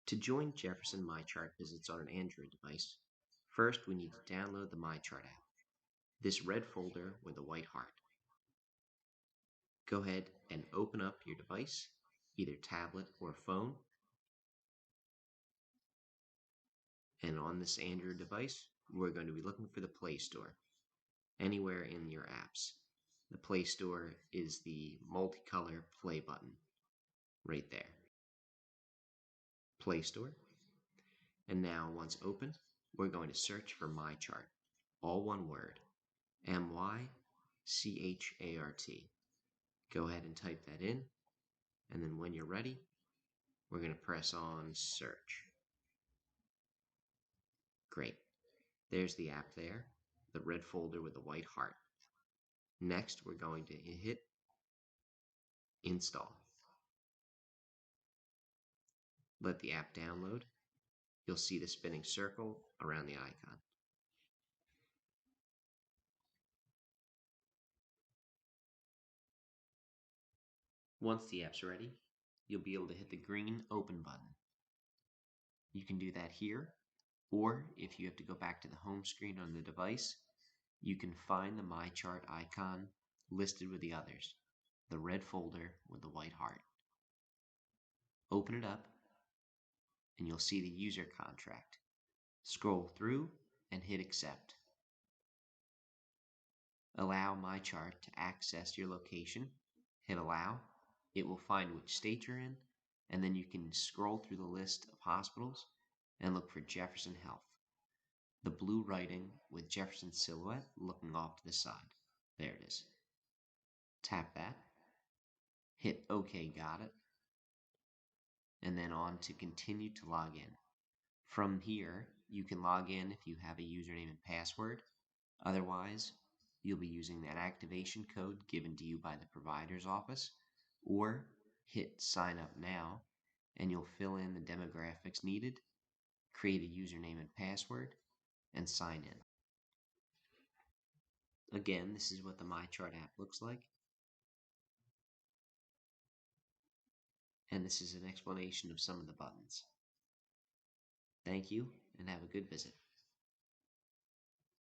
To join Jefferson MyChart visits on an Android device, first we need to download the MyChart app, this red folder with a white heart. Go ahead and open up your device, either tablet or phone. And on this Android device, we're going to be looking for the Play Store, anywhere in your apps. The Play Store is the multicolor play button, right there. Play Store. And now, once open, we're going to search for MyChart, all one word, MyChart. Go ahead and type that in, and then when you're ready, we're going to press on search. Great. There's the app there, the red folder with the white heart. Next, we're going to hit install. Let the app download. You'll see the spinning circle around the icon. Once the app's ready, you'll be able to hit the green open button. You can do that here, or if you have to go back to the home screen on the device, you can find the MyChart icon listed with the others, the red folder with the white heart. Open it up, and you'll see the user contract. Scroll through and hit accept. Allow MyChart to access your location. Hit allow. It will find which state you're in, and then you can scroll through the list of hospitals and look for Jefferson Health. The blue writing with Jefferson silhouette looking off to the side. There it is. Tap that. Hit OK, got it. And then on to continue to log in. From here, you can log in if you have a username and password. Otherwise, you'll be using that activation code given to you by the provider's office, or hit sign up now, and you'll fill in the demographics needed, create a username and password, and sign in. Again, this is what the MyChart app looks like. And this is an explanation of some of the buttons. Thank you, and have a good visit.